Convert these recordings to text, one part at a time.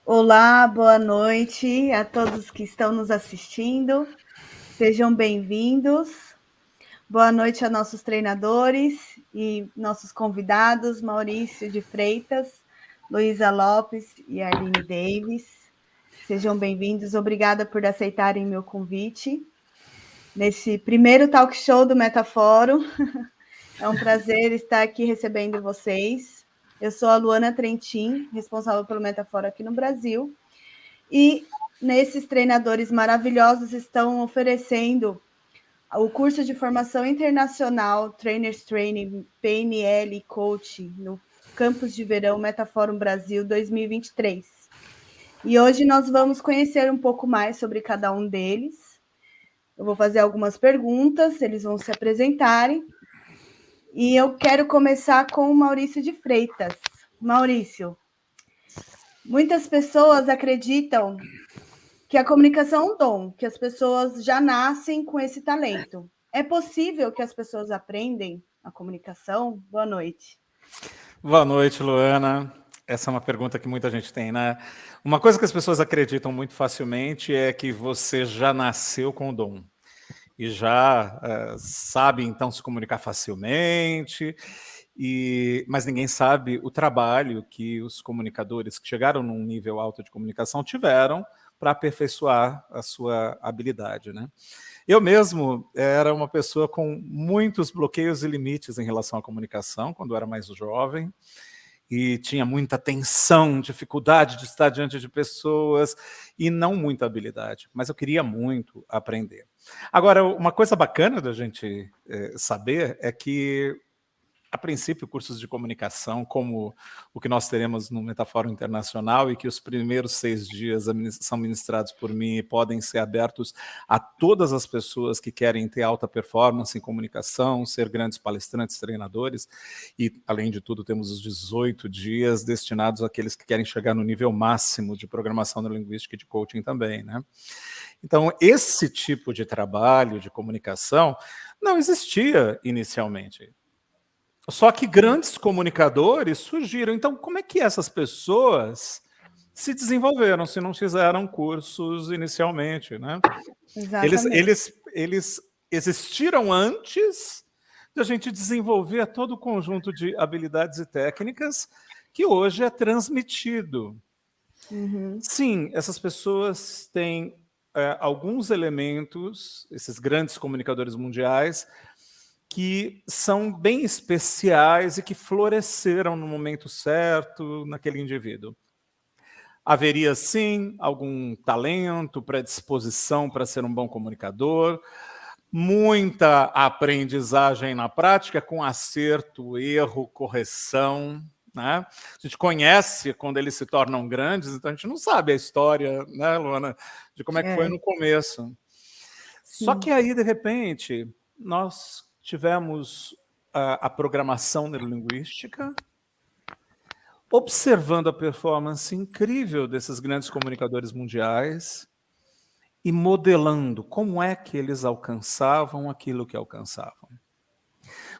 Olá, boa noite a todos que estão nos assistindo. Sejam bem-vindos. Boa noite a nossos treinadores e nossos convidados, Maurício de Freitas, Luísa Lopes e Arline Davis. Sejam bem-vindos. Obrigada por aceitarem meu convite. Nesse primeiro talk show do Metafórum, é um prazer estar aqui recebendo vocês. Eu sou a Luana Trentin, responsável pelo Metafórum aqui no Brasil. E nesses treinadores maravilhosos estão oferecendo o curso de formação internacional Trainers Training PNL Coach no Campus de Verão Metafórum Brasil 2023. E hoje nós vamos conhecer um pouco mais sobre cada um deles. Eu vou fazer algumas perguntas, eles vão se apresentarem. E eu quero começar com o Maurício de Freitas. Maurício, muitas pessoas acreditam que a comunicação é um dom, que as pessoas já nascem com esse talento. É possível que as pessoas aprendem a comunicação? Boa noite. Boa noite, Luana. Essa é uma pergunta que muita gente tem, né? Uma coisa que as pessoas acreditam muito facilmente é que você já nasceu com o dom e já sabe, então, se comunicar facilmente, mas ninguém sabe o trabalho que os comunicadores que chegaram num nível alto de comunicação tiveram para aperfeiçoar a sua habilidade, né? Eu mesmo era uma pessoa com muitos bloqueios e limites em relação à comunicação, quando eu era mais jovem, e tinha muita tensão, dificuldade de estar diante de pessoas e não muita habilidade, mas eu queria muito aprender. Agora, uma coisa bacana da gente saber é que, a princípio, cursos de comunicação, como o que nós teremos no Metafórum Internacional, e que os primeiros 6 dias são ministrados por mim e podem ser abertos a todas as pessoas que querem ter alta performance em comunicação, ser grandes palestrantes, treinadores, e, além de tudo, temos os 18 dias destinados àqueles que querem chegar no nível máximo de programação neurolinguística e de coaching também, né? Então, esse tipo de trabalho de comunicação não existia inicialmente. Só que grandes comunicadores surgiram. Então, como é que essas pessoas se desenvolveram se não fizeram cursos inicialmente, né? Eles, Exatamente. eles, eles existiram antes de a gente desenvolver todo o conjunto de habilidades e técnicas que hoje é transmitido. Uhum. Sim, essas pessoas têm alguns elementos, esses grandes comunicadores mundiais, que são bem especiais e que floresceram no momento certo naquele indivíduo. Haveria, sim, algum talento, predisposição para ser um bom comunicador, muita aprendizagem na prática, com acerto, erro, correção, né? A gente conhece quando eles se tornam grandes, então a gente não sabe a história, né, Luana, de como é que foi no começo. Só Sim. que aí, de repente, nós tivemos a programação neurolinguística, observando a performance incrível desses grandes comunicadores mundiais e modelando como é que eles alcançavam aquilo que alcançavam.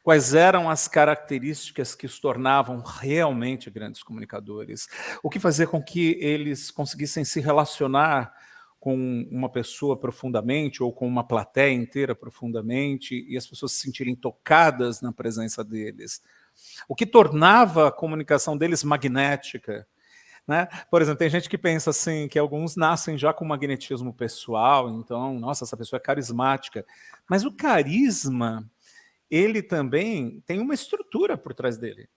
Quais eram as características que os tornavam realmente grandes comunicadores? O que fazia com que eles conseguissem se relacionar com uma pessoa profundamente ou com uma plateia inteira profundamente e as pessoas se sentirem tocadas na presença deles? O que tornava a comunicação deles magnética? Né? Por exemplo, tem gente que pensa assim, que alguns nascem já com magnetismo pessoal, então, nossa, essa pessoa é carismática. Mas o carisma, ele também tem uma estrutura por trás dele.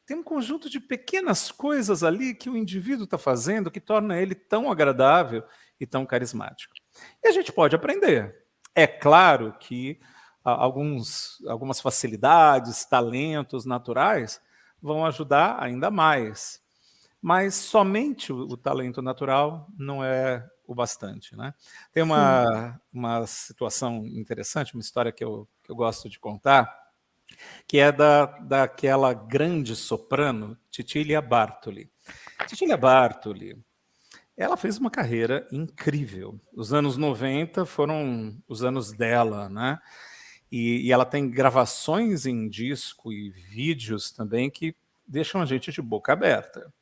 Tem um conjunto de pequenas coisas ali que o indivíduo está fazendo que torna ele tão agradável e tão carismático. E a gente pode aprender. É claro que algumas facilidades, talentos naturais vão ajudar ainda mais. Mas somente o talento natural não é o bastante, né? Tem Sim. uma situação interessante, uma história que eu gosto de contar, que é daquela grande soprano, Cecilia Bartoli. Cecilia Bartoli, ela fez uma carreira incrível. Os anos 90 foram os anos dela, né? E ela tem gravações em disco e vídeos também que deixam a gente de boca aberta.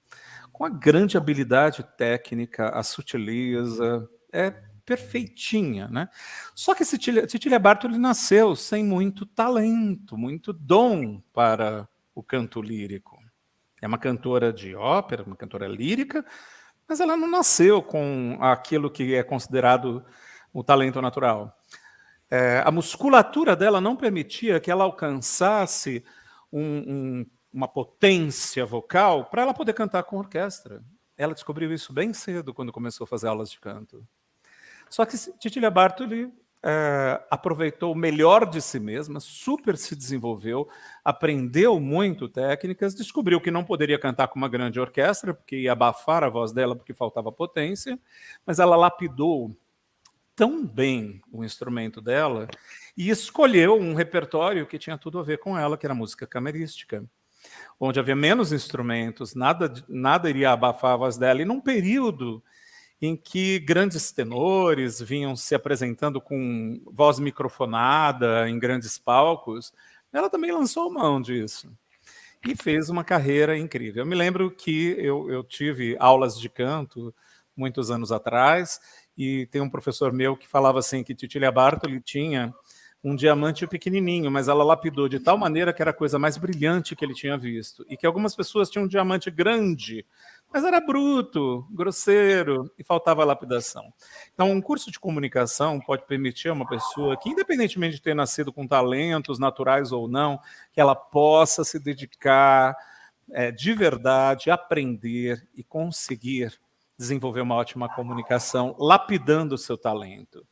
com a grande habilidade técnica, a sutileza, é perfeitinha, né? Só que Cecília Bartoli nasceu sem muito talento, muito dom para o canto lírico. É uma cantora de ópera, uma cantora lírica, mas ela não nasceu com aquilo que é considerado o talento natural. A musculatura dela não permitia que ela alcançasse uma potência vocal para ela poder cantar com orquestra. Ela descobriu isso bem cedo quando começou a fazer aulas de canto. Só que Cecília Bartoli aproveitou o melhor de si mesma, super se desenvolveu, aprendeu muito técnicas, descobriu que não poderia cantar com uma grande orquestra, porque ia abafar a voz dela porque faltava potência, mas ela lapidou tão bem o instrumento dela e escolheu um repertório que tinha tudo a ver com ela, que era música camerística, onde havia menos instrumentos, nada iria abafar a voz dela, e num período em que grandes tenores vinham se apresentando com voz microfonada em grandes palcos, ela também lançou mão disso e fez uma carreira incrível. Eu me lembro que eu tive aulas de canto muitos anos atrás, e tem um professor meu que falava assim que Cecília Bartoli tinha um diamante pequenininho, mas ela lapidou de tal maneira que era a coisa mais brilhante que ele tinha visto, e que algumas pessoas tinham um diamante grande, mas era bruto, grosseiro e faltava lapidação. Então, um curso de comunicação pode permitir a uma pessoa que, independentemente de ter nascido com talentos naturais ou não, que ela possa se dedicar de verdade, aprender e conseguir desenvolver uma ótima comunicação, lapidando o seu talento.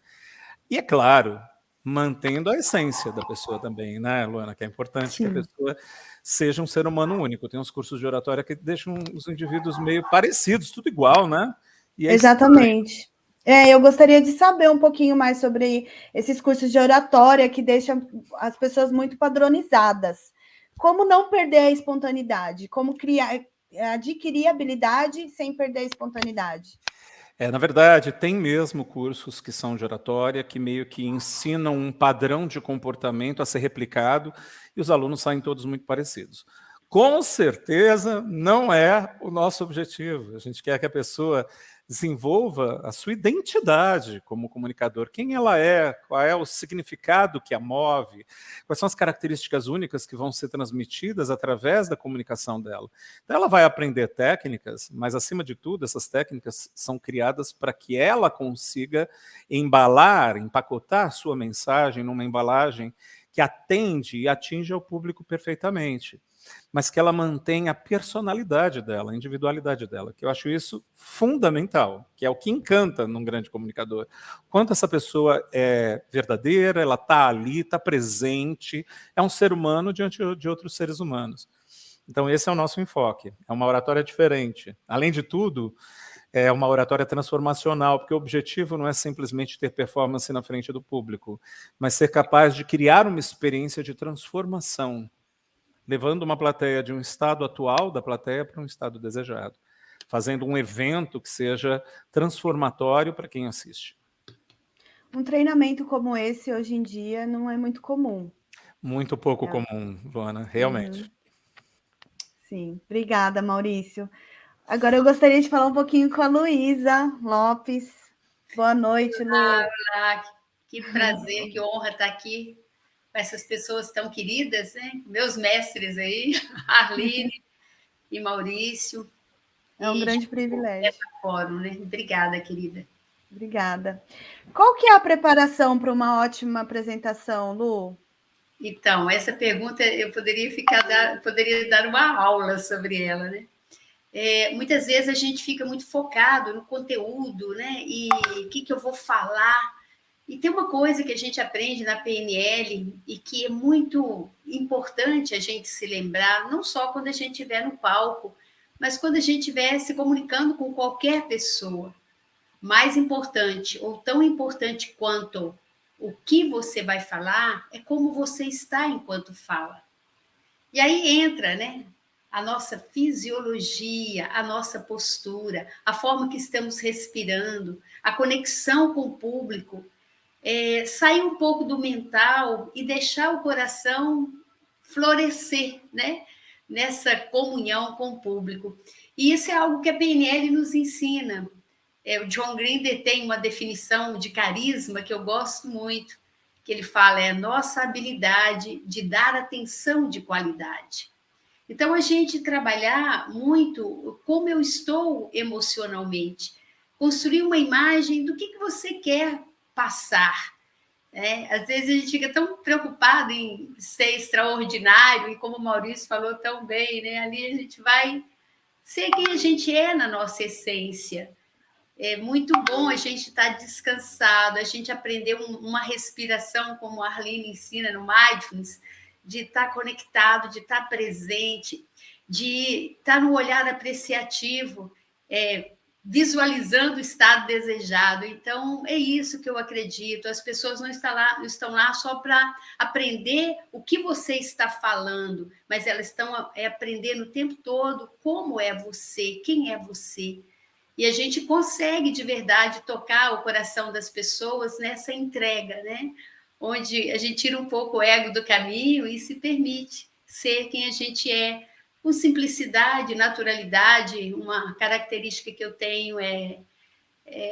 E, é claro, mantendo a essência da pessoa também, né, Luana? Que é importante que a Sim. pessoa seja um ser humano único. Tem uns cursos de oratória que deixam os indivíduos meio parecidos, tudo igual, né? E é estranho. Exatamente. Eu gostaria de saber um pouquinho mais sobre esses cursos de oratória que deixam as pessoas muito padronizadas. Como não perder a espontaneidade? Como adquirir habilidade sem perder a espontaneidade? Na verdade, tem mesmo cursos que são de oratória, que meio que ensinam um padrão de comportamento a ser replicado, e os alunos saem todos muito parecidos. Com certeza não é o nosso objetivo. A gente quer que a pessoa desenvolva a sua identidade como comunicador, quem ela é, qual é o significado que a move, quais são as características únicas que vão ser transmitidas através da comunicação dela. Então, ela vai aprender técnicas, mas, acima de tudo, essas técnicas são criadas para que ela consiga embalar, empacotar sua mensagem numa embalagem que atende e atinge o público perfeitamente, mas que ela mantenha a personalidade dela, a individualidade dela, que eu acho isso fundamental, que é o que encanta num grande comunicador. Quanto essa pessoa é verdadeira, ela está ali, está presente, é um ser humano diante de outros seres humanos. Então, esse é o nosso enfoque. É uma oratória diferente. Além de tudo, é uma oratória transformacional, porque o objetivo não é simplesmente ter performance na frente do público, mas ser capaz de criar uma experiência de transformação, levando uma plateia de um estado atual da plateia para um estado desejado, fazendo um evento que seja transformatório para quem assiste. Um treinamento como esse, hoje em dia, não é muito comum. Muito pouco comum, Luana, realmente. Uhum. Sim, obrigada, Maurício. Agora eu gostaria de falar um pouquinho com a Luísa Lopes. Boa noite, Lu. Olá, que prazer, que honra estar aqui com essas pessoas tão queridas, né? Meus mestres aí, Arline e Maurício. É um grande privilégio. Fórum, né? Obrigada, querida. Obrigada. Qual que é a preparação para uma ótima apresentação, Lu? Então, essa pergunta eu poderia dar uma aula sobre ela, né? Muitas vezes a gente fica muito focado no conteúdo, né? E o que eu vou falar. E tem uma coisa que a gente aprende na PNL e que é muito importante a gente se lembrar, não só quando a gente estiver no palco, mas quando a gente estiver se comunicando com qualquer pessoa. Mais importante, ou tão importante quanto o que você vai falar, é como você está enquanto fala. E aí entra, né? A nossa fisiologia, a nossa postura, a forma que estamos respirando, a conexão com o público, sair um pouco do mental e deixar o coração florescer, né? nessa comunhão com o público. E isso é algo que a PNL nos ensina. O John Grinder tem uma definição de carisma que eu gosto muito, que ele fala, é a nossa habilidade de dar atenção de qualidade. Então, a gente trabalhar muito como eu estou emocionalmente, construir uma imagem do que você quer passar. Às vezes a gente fica tão preocupado em ser extraordinário, e como o Maurício falou tão bem, né? Ali a gente vai ser quem a gente é na nossa essência. É muito bom a gente estar descansado, a gente aprender uma respiração, como a Arline ensina no Mindfulness, de estar conectado, de estar presente, de estar no olhar apreciativo, visualizando o estado desejado. Então, é isso que eu acredito. As pessoas não estão lá só para aprender o que você está falando, mas elas estão aprendendo o tempo todo como é você, quem é você. E a gente consegue, de verdade, tocar o coração das pessoas nessa entrega, né? Onde a gente tira um pouco o ego do caminho e se permite ser quem a gente é, com simplicidade, naturalidade. Uma característica que eu tenho é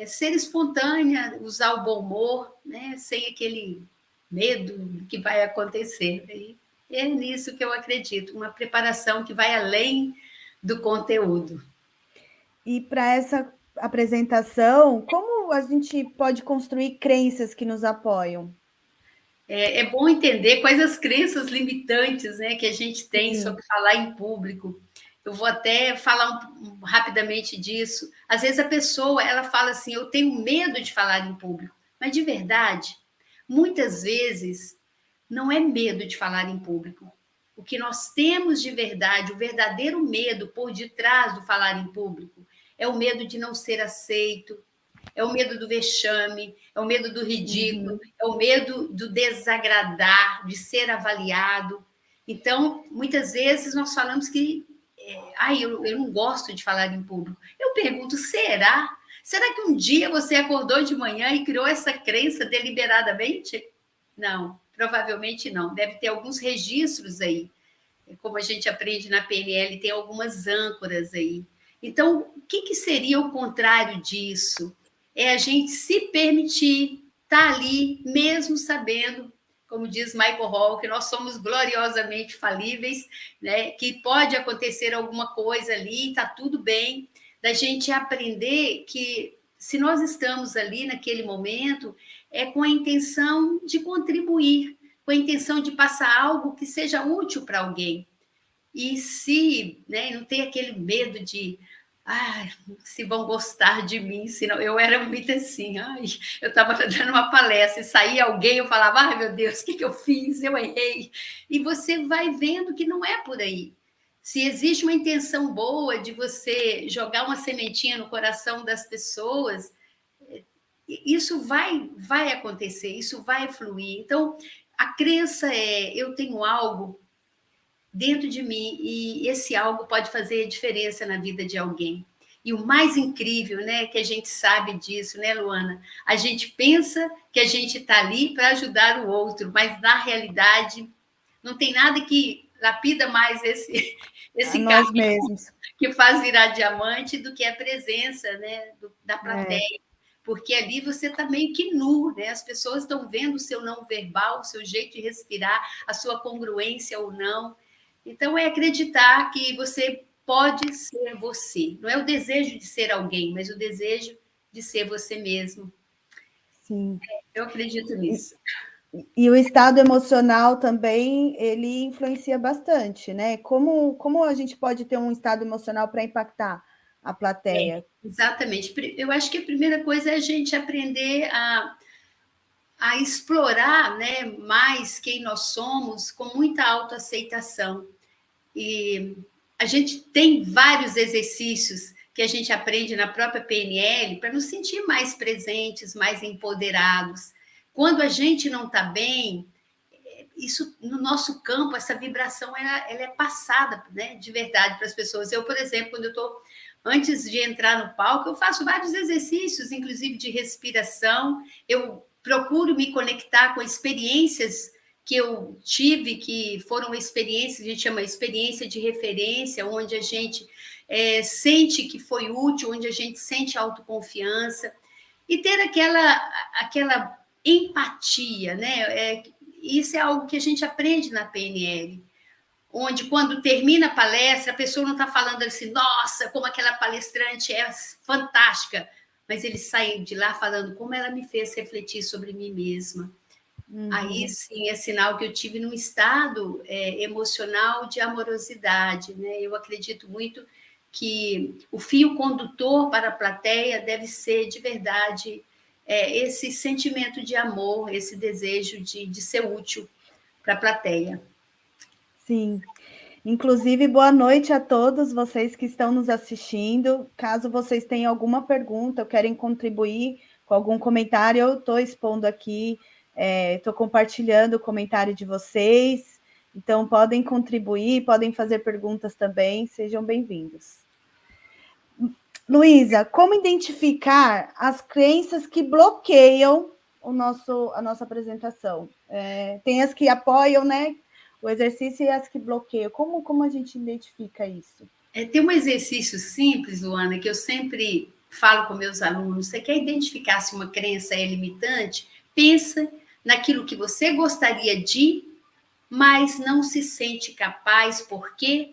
ser espontânea, usar o bom humor, né? Sem aquele medo do que vai acontecer. E é nisso que eu acredito, uma preparação que vai além do conteúdo. E para essa apresentação, como a gente pode construir crenças que nos apoiam? É bom entender quais as crenças limitantes, né, que a gente tem sobre falar em público. Eu vou até falar rapidamente disso. Às vezes a pessoa ela fala assim, eu tenho medo de falar em público. Mas de verdade, muitas vezes não é medo de falar em público. O que nós temos de verdade, o verdadeiro medo por detrás do falar em público, é o medo de não ser aceito, é o medo do vexame, é o medo do ridículo, é o medo do desagradar, de ser avaliado. Então, muitas vezes nós falamos que eu não gosto de falar em público. Eu pergunto, será? Será que um dia você acordou de manhã e criou essa crença deliberadamente? Não, provavelmente não. Deve ter alguns registros aí. Como a gente aprende na PNL, tem algumas âncoras aí. Então, o que seria o contrário disso? É a gente se permitir estar ali, mesmo sabendo, como diz Michael Hall, que nós somos gloriosamente falíveis, né? Que pode acontecer alguma coisa ali, está tudo bem, da gente aprender que se nós estamos ali naquele momento, é com a intenção de contribuir, com a intenção de passar algo que seja útil para alguém. E se, né, não tem aquele medo de se vão gostar de mim, senão eu era muito assim, eu estava dando uma palestra e saía alguém, eu falava, meu Deus, o que eu fiz? Eu errei. E você vai vendo que não é por aí. Se existe uma intenção boa de você jogar uma sementinha no coração das pessoas, isso vai acontecer, isso vai fluir. Então, a crença eu tenho algo dentro de mim e esse algo pode fazer diferença na vida de alguém. E o mais incrível, né, que a gente sabe disso, né, Luana? A gente pensa que a gente está ali para ajudar o outro, mas na realidade não tem nada que lapida mais esse nós mesmos, que faz virar diamante do que a presença, né, da plateia. Porque ali você está meio que nu, né? As pessoas estão vendo o seu não verbal, o seu jeito de respirar, a sua congruência ou não. Então, é acreditar que você pode ser você. Não é o desejo de ser alguém, mas o desejo de ser você mesmo. Sim. Eu acredito nisso. E o estado emocional também, ele influencia bastante, né? Como a gente pode ter um estado emocional para impactar a plateia? Exatamente. Eu acho que a primeira coisa é a gente aprender a explorar, né, mais quem nós somos com muita autoaceitação. E a gente tem vários exercícios que a gente aprende na própria PNL para nos sentir mais presentes, mais empoderados. Quando a gente não está bem, isso no nosso campo, essa vibração ela é passada, né, de verdade para as pessoas. Eu, por exemplo, quando eu estou antes de entrar no palco, eu faço vários exercícios, inclusive de respiração. Eu procuro me conectar com experiências que eu tive, que foram experiências, a gente chama experiência de referência, onde a gente sente que foi útil, onde a gente sente autoconfiança, e ter aquela empatia, né? Isso é algo que a gente aprende na PNL, onde, quando termina a palestra, a pessoa não está falando assim, nossa, como aquela palestrante é fantástica, mas eles saem de lá falando como ela me fez refletir sobre mim mesma. Aí, sim, é sinal que eu tive num estado emocional de amorosidade, né? Eu acredito muito que o fio condutor para a plateia deve ser, de verdade, esse sentimento de amor, esse desejo de ser útil para a plateia. Sim. Inclusive, boa noite a todos vocês que estão nos assistindo. Caso vocês tenham alguma pergunta ou querem contribuir com algum comentário, eu estou expondo aqui, estou compartilhando o comentário de vocês. Então, podem contribuir, podem fazer perguntas também, sejam bem-vindos. Luísa, como identificar as crenças que bloqueiam a nossa apresentação? Tem as que apoiam, né? O exercício e as que bloqueiam. Como a gente identifica isso? Tem um exercício simples, Luana, que eu sempre falo com meus alunos. Você quer identificar se uma crença é limitante? Pensa naquilo que você gostaria de, mas não se sente capaz, por quê?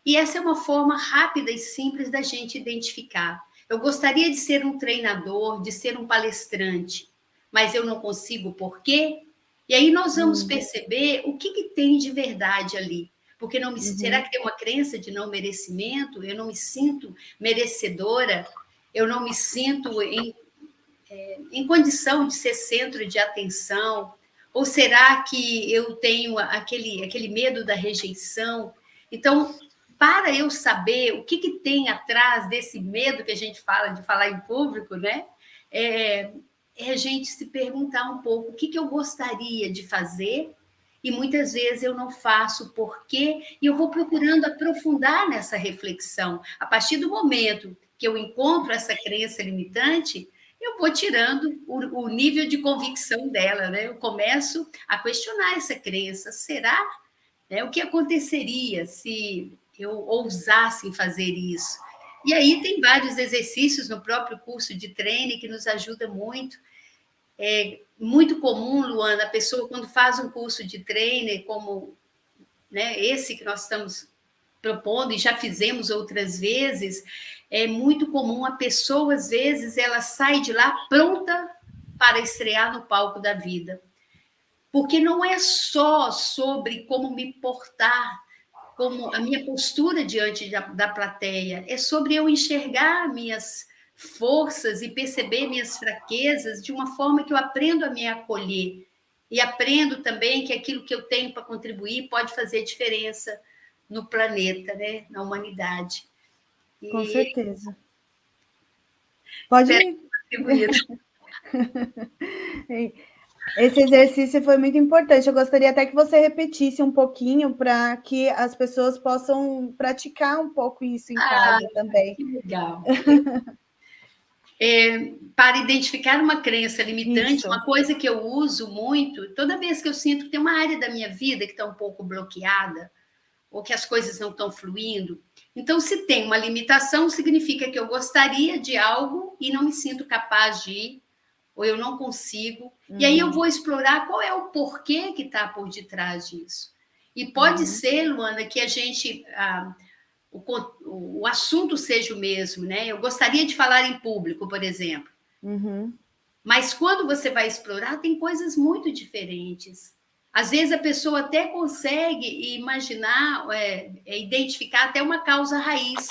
E essa é uma forma rápida e simples da gente identificar. Eu gostaria de ser um treinador, de ser um palestrante, mas eu não consigo, por quê? E aí nós vamos perceber o que tem de verdade ali. Porque será que tem uma crença de não merecimento? Eu não me sinto merecedora? Eu não me sinto em condição de ser centro de atenção? Ou será que eu tenho aquele medo da rejeição? Então, para eu saber o que tem atrás desse medo que a gente fala de falar em público, né? É a gente se perguntar um pouco o que eu gostaria de fazer, e muitas vezes eu não faço por quê, e eu vou procurando aprofundar nessa reflexão. A partir do momento que eu encontro essa crença limitante, eu vou tirando o nível de convicção dela, né? Eu começo a questionar essa crença. Será? O que aconteceria se eu ousasse em fazer isso? E aí tem vários exercícios no próprio curso de treino que nos ajuda muito. É muito comum, Luana, a pessoa, quando faz um curso de treino, como, né, esse que nós estamos propondo e já fizemos outras vezes, é muito comum a pessoa, às vezes, ela sai de lá pronta para estrear no palco da vida. Porque não é só sobre como me portar, como a minha postura diante da plateia, é sobre eu enxergar minhas forças e perceber minhas fraquezas de uma forma que eu aprendo a me acolher, e aprendo também que aquilo que eu tenho para contribuir pode fazer diferença no planeta, né? Na humanidade. Com certeza. Pode contribuir. Esse exercício foi muito importante. Eu gostaria até que você repetisse um pouquinho para que as pessoas possam praticar um pouco isso em casa também. Que legal. Para identificar uma crença limitante, isso. Uma coisa que eu uso muito, toda vez que eu sinto que tem uma área da minha vida que está um pouco bloqueada, ou que as coisas não estão fluindo. Então, se tem uma limitação, significa que eu gostaria de algo e não me sinto capaz de ir, ou eu não consigo. E aí eu vou explorar qual é o porquê que está por detrás disso. E pode ser, Luana, que a gente... o assunto seja o mesmo, né? Eu gostaria de falar em público, por exemplo. Mas quando você vai explorar, tem coisas muito diferentes. Às vezes a pessoa até consegue imaginar, identificar até uma causa raiz.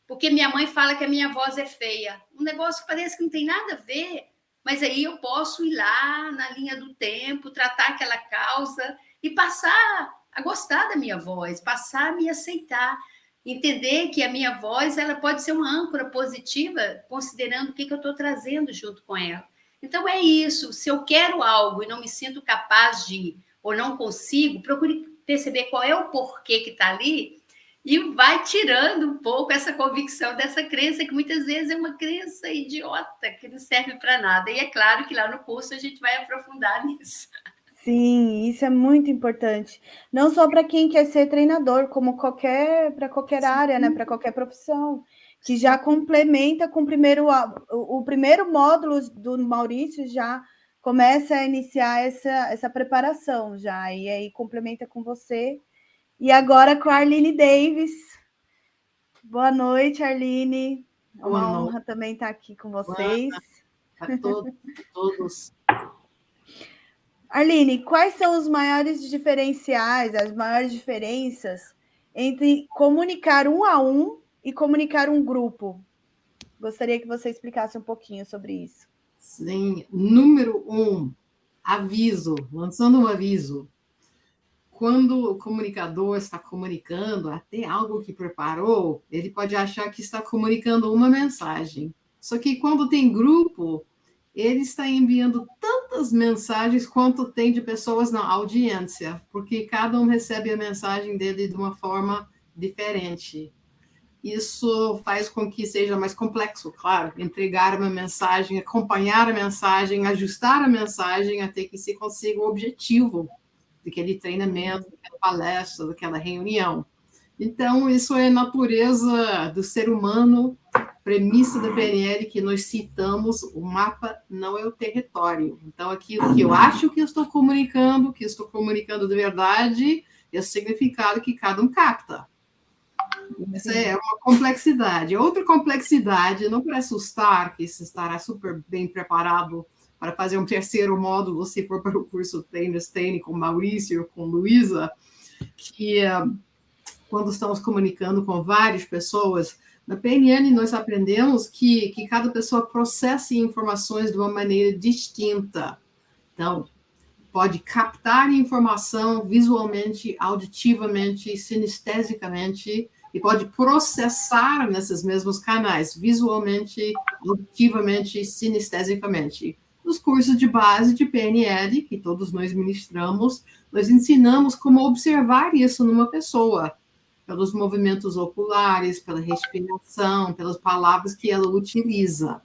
Porque minha mãe fala que a minha voz é feia. Um negócio que parece que não tem nada a ver, mas aí eu posso ir lá na linha do tempo, tratar aquela causa e passar a gostar da minha voz, passar a me aceitar. Entender que a minha voz ela pode ser uma âncora positiva, considerando o que eu estou trazendo junto com ela. Então, é isso. Se eu quero algo e não me sinto capaz de ir, ou não consigo, procure perceber qual é o porquê que está ali e vai tirando um pouco essa convicção dessa crença, que muitas vezes é uma crença idiota, que não serve para nada. E é claro que lá no curso a gente vai aprofundar nisso. Sim, isso é muito importante. Não só para quem quer ser treinador, como para qualquer área, né? Para qualquer profissão, que já complementa com o primeiro módulo do Maurício já começa a iniciar essa preparação já, e aí complementa com você. E agora com a Arline Davis. Boa noite, Arline. É uma honra também estar aqui com vocês. A todos. Arline, quais são os maiores diferenciais, as maiores diferenças entre comunicar um a um e comunicar um grupo? Gostaria que você explicasse um pouquinho sobre isso. Sim, número 1, aviso, lançando um aviso. Quando o comunicador está comunicando até algo que preparou, ele pode achar que está comunicando uma mensagem. Só que quando tem grupo, ele está enviando tantas mensagens quanto tem de pessoas na audiência, porque cada um recebe a mensagem dele de uma forma diferente. Isso faz com que seja mais complexo, claro, entregar uma mensagem, acompanhar a mensagem, ajustar a mensagem até que se consiga o objetivo daquele treinamento, daquela palestra, daquela reunião. Então, isso é a natureza do ser humano, premissa da PNL que nós citamos, o mapa não é o território. Então, aquilo que eu acho que eu estou comunicando de verdade, é o significado que cada um capta. Essa é uma complexidade. Outra complexidade, não para assustar, que você estará super bem preparado para fazer um terceiro módulo, se for para o curso Trainers Training com Maurício, com Luísa, que quando estamos comunicando com várias pessoas, na PNL nós aprendemos que cada pessoa processa informações de uma maneira distinta. Então, pode captar informação visualmente, auditivamente, sinestesicamente, e pode processar nesses mesmos canais, visualmente, auditivamente, sinestesicamente. Nos cursos de base de PNL, que todos nós ministramos, nós ensinamos como observar isso numa pessoa, pelos movimentos oculares, pela respiração, pelas palavras que ela utiliza.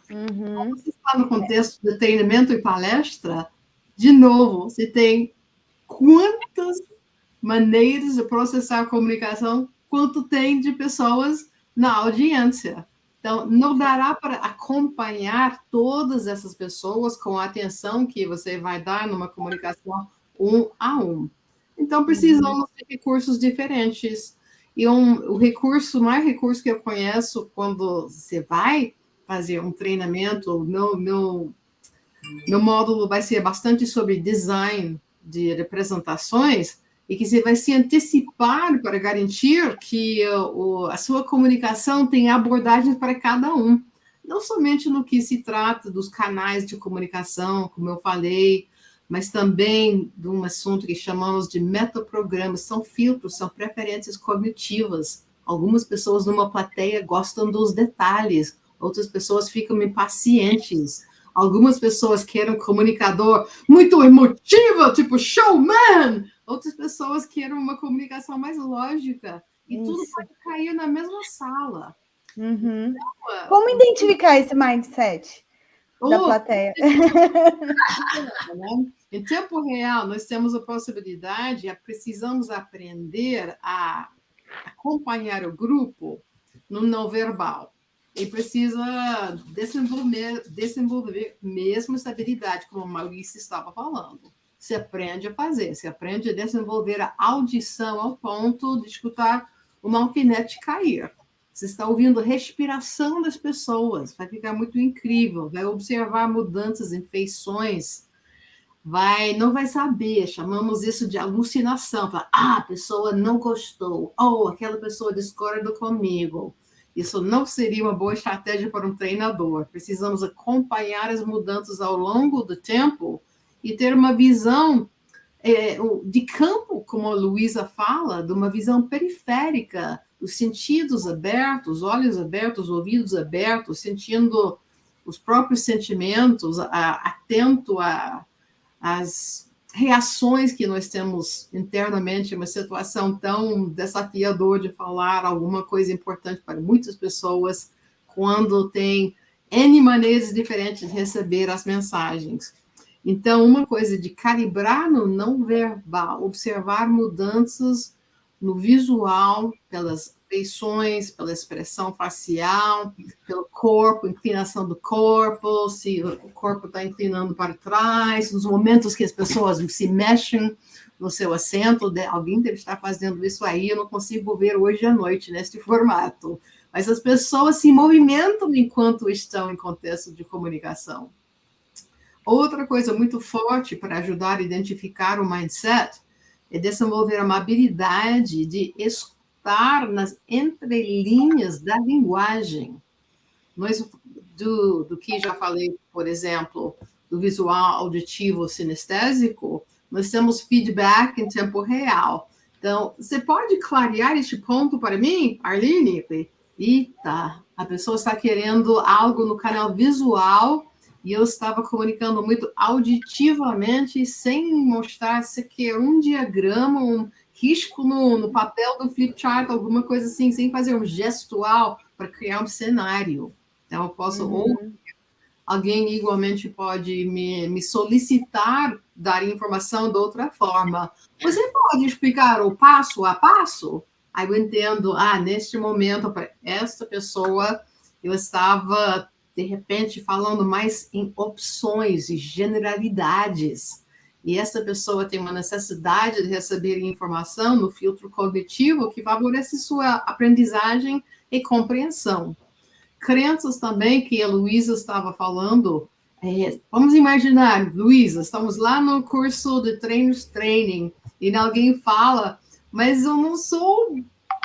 Quando você está no contexto de treinamento e palestra, de novo, você tem quantas maneiras de processar a comunicação quanto tem de pessoas na audiência. Então, não dará para acompanhar todas essas pessoas com a atenção que você vai dar numa comunicação um a um. Então, precisamos de recursos diferentes. E o maior recurso que eu conheço quando você vai fazer um treinamento, meu módulo vai ser bastante sobre design de representações, e que você vai se antecipar para garantir que a sua comunicação tem abordagens para cada um. Não somente no que se trata dos canais de comunicação, como eu falei, mas também de um assunto que chamamos de metaprogramas. São filtros, são preferências cognitivas. Algumas pessoas numa plateia gostam dos detalhes, outras pessoas ficam impacientes. Algumas pessoas querem um comunicador muito emotivo, tipo showman. Outras pessoas querem uma comunicação mais lógica. E tudo pode cair na mesma sala. Então, como identificar esse mindset da plateia? Em tempo real, nós temos a possibilidade, precisamos aprender a acompanhar o grupo no não verbal. E precisa desenvolver mesmo essa habilidade, como o Maurício estava falando. Se aprende a fazer, se aprende a desenvolver a audição ao ponto de escutar uma alfinete cair. Você está ouvindo a respiração das pessoas, vai ficar muito incrível, vai observar mudanças em feições, não vai saber, chamamos isso de alucinação. Fala, a pessoa não gostou, ou aquela pessoa discorda comigo. Isso não seria uma boa estratégia para um treinador. Precisamos acompanhar as mudanças ao longo do tempo e ter uma visão de campo, como a Luísa fala, de uma visão periférica, os sentidos abertos, olhos abertos, ouvidos abertos, sentindo os próprios sentimentos, atento às reações que nós temos internamente em uma situação tão desafiadora de falar alguma coisa importante para muitas pessoas, quando tem N maneiras diferentes de receber as mensagens. Então, uma coisa de calibrar no não verbal, observar mudanças no visual, pelas feições, pela expressão facial, pelo corpo, inclinação do corpo, se o corpo está inclinando para trás, nos momentos que as pessoas se mexem no seu assento, alguém deve estar fazendo isso aí, eu não consigo ver hoje à noite neste formato, mas as pessoas se movimentam enquanto estão em contexto de comunicação. Outra coisa muito forte para ajudar a identificar o mindset é desenvolver uma habilidade de escutar nas entrelinhas da linguagem. Nós, do que já falei, por exemplo, do visual, auditivo, sinestésico, nós temos feedback em tempo real. Então, você pode clarear este ponto para mim, Arline? Eita, a pessoa está querendo algo no canal visual e eu estava comunicando muito auditivamente, sem mostrar sequer um diagrama, um risco no papel do flip chart, alguma coisa assim, sem fazer um gestual para criar um cenário. Então, eu posso, ou alguém igualmente pode me solicitar dar informação de outra forma. Você pode explicar o passo a passo? Aí eu entendo, neste momento, para esta pessoa, eu estava de repente, falando mais em opções e generalidades. E essa pessoa tem uma necessidade de receber informação no filtro cognitivo que favorece sua aprendizagem e compreensão. Crenças também, que a Luísa estava falando, vamos imaginar, Luísa, estamos lá no curso de Trainers Training, e alguém fala, mas eu não sou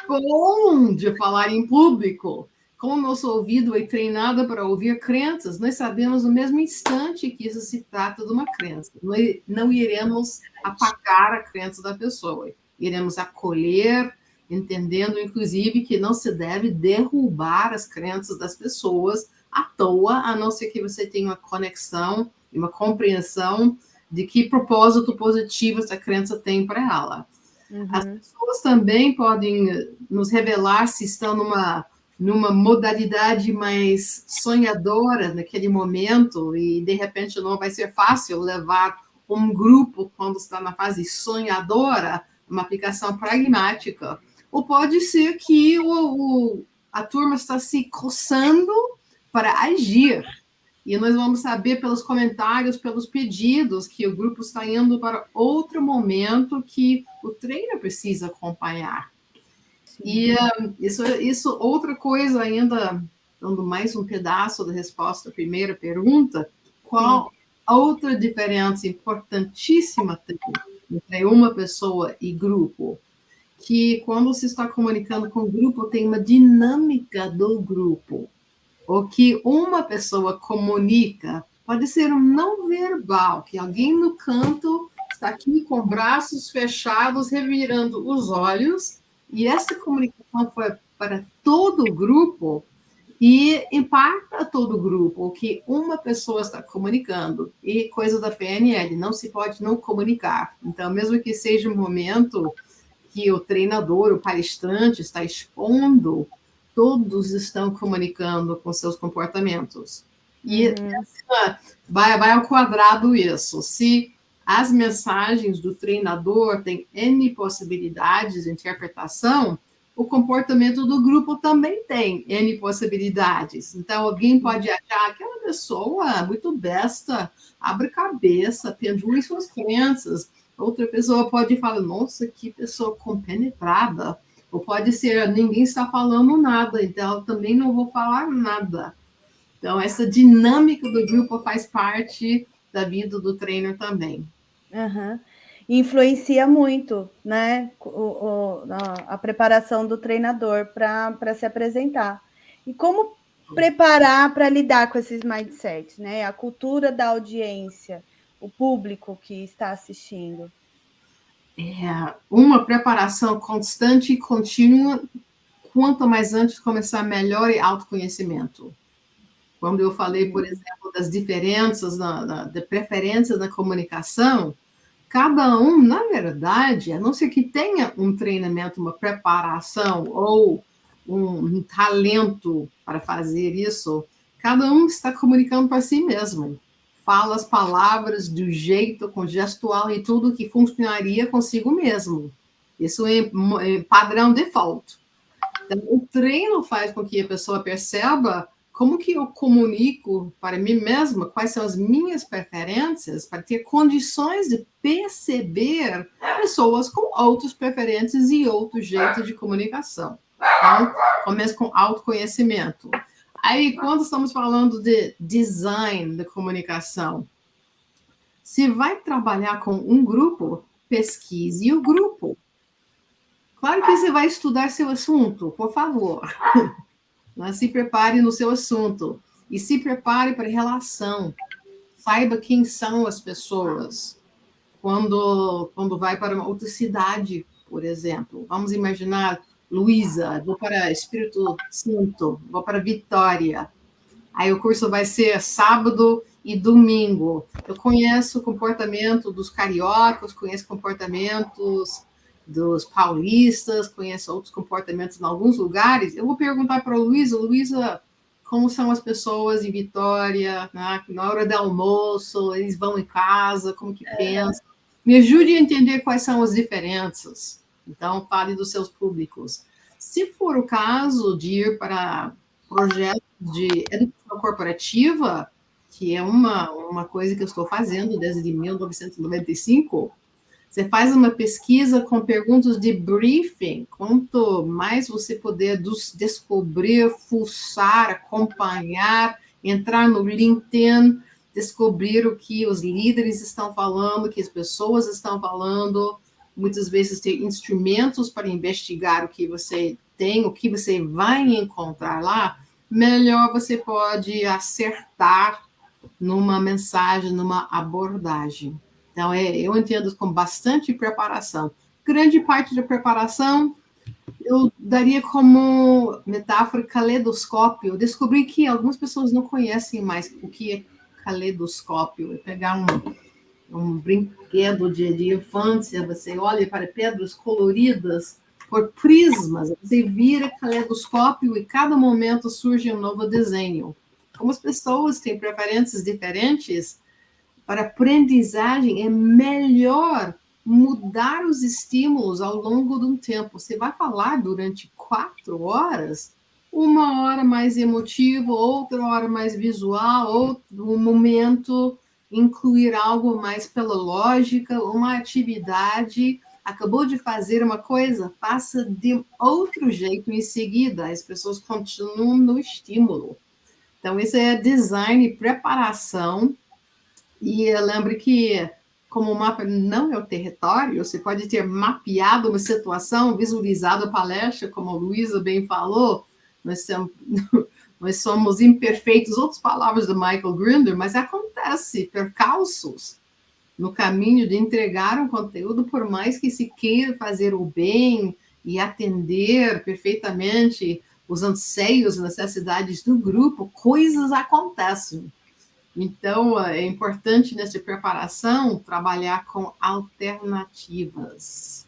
bom de falar em público. Como o nosso ouvido é treinado para ouvir crenças, nós sabemos no mesmo instante que isso se trata de uma crença. Nós não iremos apagar a crença da pessoa, iremos acolher, entendendo, inclusive, que não se deve derrubar as crenças das pessoas à toa, a não ser que você tenha uma conexão e uma compreensão de que propósito positivo essa crença tem para ela. As pessoas também podem nos revelar se estão numa modalidade mais sonhadora naquele momento, e de repente não vai ser fácil levar um grupo, quando está na fase sonhadora, uma aplicação pragmática. Ou pode ser que a turma está se coçando para agir, e nós vamos saber pelos comentários, pelos pedidos, que o grupo está indo para outro momento que o trainer precisa acompanhar. E isso, outra coisa ainda, dando mais um pedaço da resposta à primeira pergunta, qual outra diferença importantíssima tem entre uma pessoa e grupo? Que quando se está comunicando com o grupo, tem uma dinâmica do grupo. O que uma pessoa comunica pode ser um não verbal, que alguém no canto está aqui com braços fechados, revirando os olhos, e essa comunicação foi para todo o grupo e impacta todo o grupo, o que uma pessoa está comunicando. E coisa da PNL, não se pode não comunicar. Então, mesmo que seja um momento que o treinador, o palestrante está expondo, todos estão comunicando com seus comportamentos. E vai ao quadrado isso. Se as mensagens do treinador têm N possibilidades de interpretação, o comportamento do grupo também tem N possibilidades. Então, alguém pode achar aquela pessoa muito besta, abre cabeça, pendure suas crenças. Outra pessoa pode falar, nossa, que pessoa compenetrada. Ou pode ser, ninguém está falando nada, então eu também não vou falar nada. Então, essa dinâmica do grupo faz parte da vida do trainer também. Influencia muito, né, a preparação do treinador para se apresentar. E como preparar para lidar com esses mindsets, né? A cultura da audiência, o público que está assistindo. Uma preparação constante e contínua, quanto mais antes de começar, melhor, e autoconhecimento. Quando eu falei, por exemplo, das diferenças, de preferências na comunicação, cada um, na verdade, a não ser que tenha um treinamento, uma preparação ou um talento para fazer isso, cada um está comunicando para si mesmo. fala as palavras do jeito, com gestual e tudo que funcionaria consigo mesmo. Isso é padrão default. Então, o treino faz com que a pessoa perceba como que eu comunico para mim mesma, quais são as minhas preferências, para ter condições de perceber pessoas com outras preferências e outro jeito de comunicação. Então, começa com autoconhecimento. Aí, quando estamos falando de design da comunicação, se vai trabalhar com um grupo, pesquise o grupo. Claro que você vai estudar seu assunto, por favor. Se prepare no seu assunto e se prepare para a relação. Saiba quem são as pessoas. Quando vai para uma outra cidade, por exemplo, vamos imaginar Luísa, vou para Espírito Santo, vou para Vitória. Aí o curso vai ser sábado e domingo. Eu conheço o comportamento dos cariocas, conheço comportamentos dos paulistas, conheço outros comportamentos em alguns lugares. Eu vou perguntar para a Luísa, como são as pessoas em Vitória, né? Na hora do almoço, eles vão em casa, como que pensam. Me ajude a entender quais são as diferenças. Então, fale dos seus públicos. Se for o caso de ir para projetos de educação corporativa, que é uma coisa que eu estou fazendo desde 1995, você faz uma pesquisa com perguntas de briefing. Quanto mais você puder descobrir, fuçar, acompanhar, entrar no LinkedIn, descobrir o que os líderes estão falando, o que as pessoas estão falando, muitas vezes ter instrumentos para investigar o que você tem, o que você vai encontrar lá, melhor você pode acertar numa mensagem, numa abordagem. Então, eu entendo com bastante preparação. Grande parte da preparação eu daria como metáfora caleidoscópio. Eu descobri que algumas pessoas não conhecem mais o que é caleidoscópio. É pegar um brinquedo de infância, você olha para pedras coloridas por prismas, você vira caleidoscópio e cada momento surge um novo desenho. Como as pessoas têm preferências diferentes, para aprendizagem é melhor mudar os estímulos ao longo de um tempo. Você vai falar durante 4 horas, 1 hora mais emotivo, outra hora mais visual, outro momento incluir algo mais pela lógica, uma atividade. Acabou de fazer uma coisa, faça de outro jeito em seguida. As pessoas continuam no estímulo. Então, isso é design e preparação. E lembre que, como o mapa não é o território, você pode ter mapeado uma situação, visualizado a palestra, como a Luísa bem falou, nós somos imperfeitos, outras palavras do Michael Grinder, mas acontece percalços no caminho de entregar um conteúdo, por mais que se queira fazer o bem e atender perfeitamente os anseios, necessidades do grupo, coisas acontecem. Então, é importante nessa preparação trabalhar com alternativas.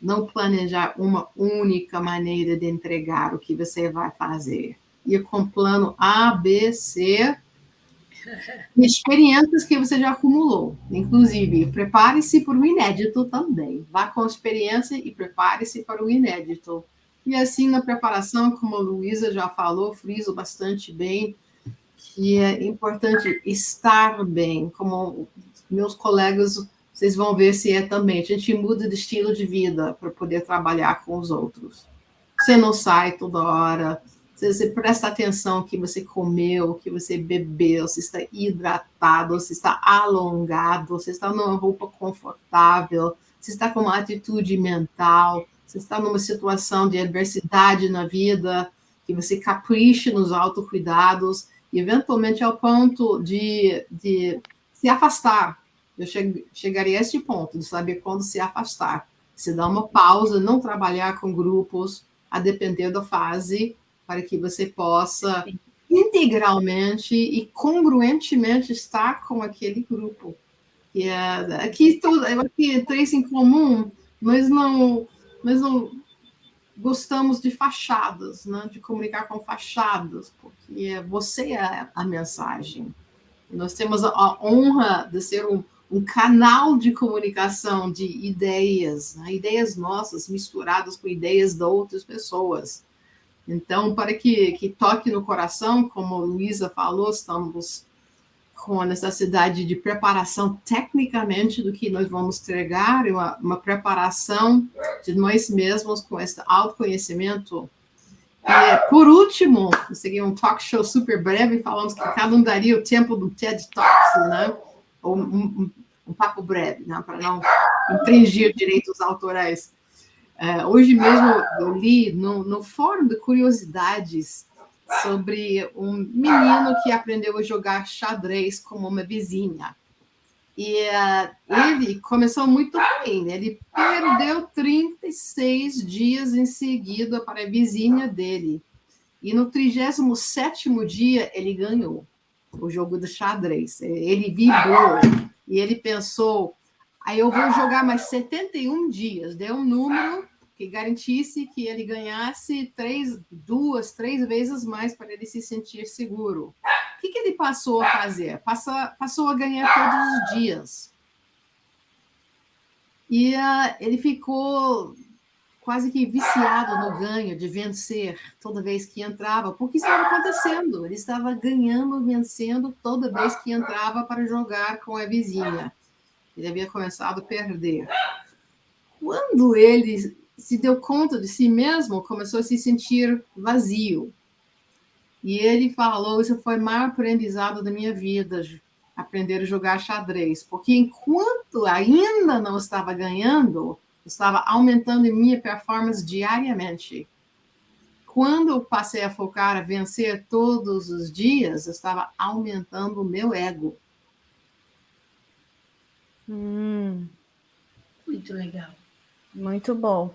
Não planejar uma única maneira de entregar o que você vai fazer. Ir com plano A, B, C, experiências que você já acumulou. Inclusive, prepare-se para o inédito também. Vá com a experiência e prepare-se para o inédito. E assim, na preparação, como a Luísa já falou, friso bastante bem, que é importante estar bem, como meus colegas, vocês vão ver se é também. A gente muda de estilo de vida para poder trabalhar com os outros. Você não sai toda hora, você presta atenção no que você comeu, o que você bebeu, se está hidratado, se está alongado, se está numa roupa confortável, se está com uma atitude mental, se está numa situação de adversidade na vida, que você capriche nos autocuidados, e eventualmente ao ponto de se afastar. Eu chegaria a este ponto, de saber quando se afastar. Se dar uma pausa, não trabalhar com grupos, a depender da fase, para que você possa integralmente e congruentemente estar com aquele grupo. E aqui três em comum, mas não gostamos de fachadas, né? De comunicar com fachadas, porque você é a mensagem. Nós temos a honra de ser um canal de comunicação de ideias, né? Ideias nossas misturadas com ideias de outras pessoas. Então, para que toque no coração, como a Luísa falou, estamos com a necessidade de preparação tecnicamente do que nós vamos entregar, uma preparação de nós mesmos com esse autoconhecimento. E, por último, seria um talk show super breve, falamos que cada um daria o tempo do TED Talks, né? Ou um papo breve, né? Para não infringir direitos autorais. Hoje mesmo eu li no fórum de curiosidades sobre um menino que aprendeu a jogar xadrez com uma vizinha. E ele começou muito bem, né? Ele perdeu 36 dias em seguida para a vizinha dele. E no 37º dia ele ganhou o jogo do xadrez. Ele vibrou e ele pensou, aí eu vou jogar mais 71 dias. Deu um número que garantisse que ele ganhasse 2, 3 vezes mais para ele se sentir seguro. O que ele passou a fazer? Passou a ganhar todos os dias. E ele ficou quase que viciado no ganho, de vencer toda vez que entrava, porque estava acontecendo. Ele estava ganhando, vencendo toda vez que entrava para jogar com a vizinha. Ele havia começado a perder. Quando ele se deu conta de si mesmo, começou a se sentir vazio. E ele falou, isso foi o maior aprendizado da minha vida, aprender a jogar xadrez, porque enquanto ainda não estava ganhando, estava aumentando minha performance diariamente. Quando eu passei a focar a vencer todos os dias, eu estava aumentando o meu ego. Muito legal. Muito bom.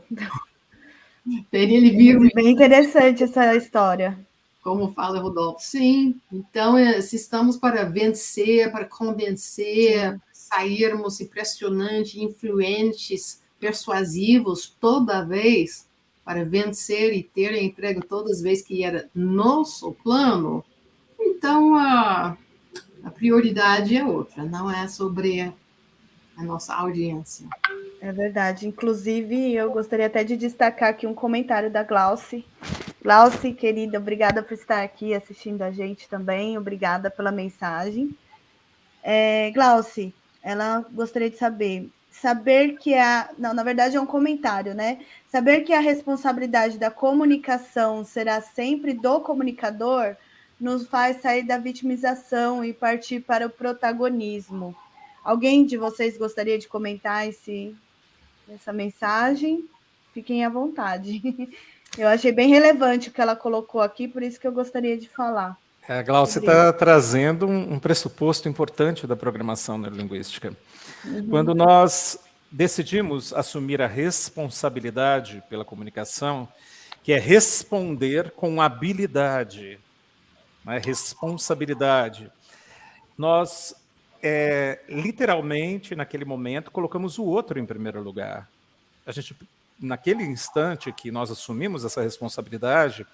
Ele viu bem interessante essa história. Como fala Rodolfo, sim. Então, se estamos para vencer, para convencer, sairmos impressionantes, influentes, persuasivos toda vez, para vencer e ter a entrega todas as vezes que era nosso plano, então a prioridade é outra, não é sobre a nossa audiência. É verdade. Inclusive, eu gostaria até de destacar aqui um comentário da Glauci. Glauci, querida, obrigada por estar aqui assistindo a gente também. Obrigada pela mensagem. Glauci, ela gostaria de saber que não, na verdade é um comentário, né? Saber que a responsabilidade da comunicação será sempre do comunicador nos faz sair da vitimização e partir para o protagonismo. Alguém de vocês gostaria de comentar essa mensagem? Fiquem à vontade. Eu achei bem relevante o que ela colocou aqui, por isso que eu gostaria de falar. Glaucia está trazendo um pressuposto importante da programação neurolinguística. Quando nós decidimos assumir a responsabilidade pela comunicação, que é responder com habilidade, né? Responsabilidade, nós literalmente, naquele momento, colocamos o outro em primeiro lugar. A gente, naquele instante que nós assumimos essa responsabilidade,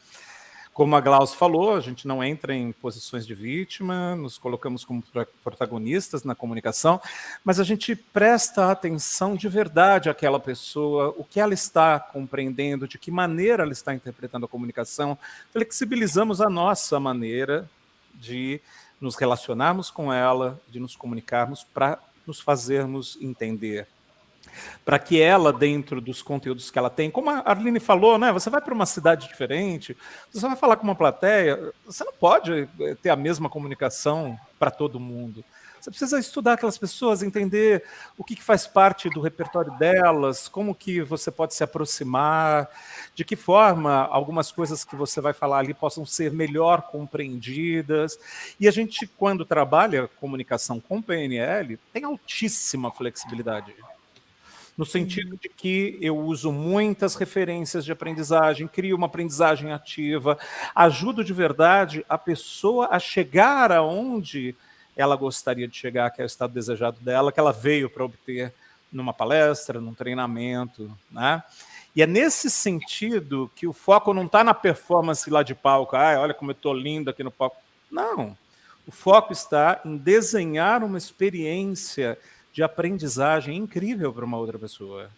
como a Glaucia falou, a gente não entra em posições de vítima, nos colocamos como protagonistas na comunicação, mas a gente presta atenção de verdade àquela pessoa, o que ela está compreendendo, de que maneira ela está interpretando a comunicação, flexibilizamos a nossa maneira de nos relacionarmos com ela, de nos comunicarmos para nos fazermos entender. Para que ela, dentro dos conteúdos que ela tem, como a Arline falou, né, você vai para uma cidade diferente, você vai falar com uma plateia, você não pode ter a mesma comunicação para todo mundo. Você precisa estudar aquelas pessoas, entender o que faz parte do repertório delas, como que você pode se aproximar, de que forma algumas coisas que você vai falar ali possam ser melhor compreendidas. E a gente, quando trabalha comunicação com PNL, tem altíssima flexibilidade. No sentido de que eu uso muitas referências de aprendizagem, crio uma aprendizagem ativa, ajudo de verdade a pessoa a chegar aonde ela gostaria de chegar, que é o estado desejado dela, que ela veio para obter numa palestra, num treinamento, né? E é nesse sentido que o foco não está na performance lá de palco, olha como eu estou lindo aqui no palco. Não, O foco está em desenhar uma experiência de aprendizagem incrível para uma outra pessoa.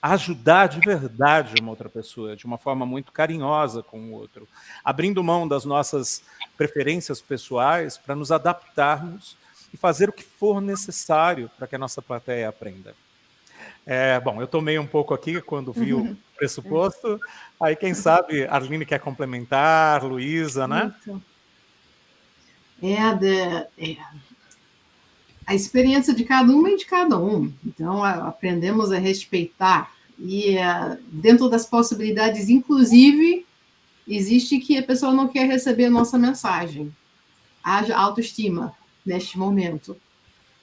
Ajudar de verdade uma outra pessoa, de uma forma muito carinhosa com o outro, abrindo mão das nossas preferências pessoais para nos adaptarmos e fazer o que for necessário para que a nossa plateia aprenda. Bom, eu tomei um pouco aqui quando vi o pressuposto, aí quem sabe a Arline quer complementar, Luísa, né? Isso. A experiência de cada um é de cada um, então aprendemos a respeitar, e dentro das possibilidades, inclusive, existe que a pessoa não quer receber a nossa mensagem, haja autoestima neste momento.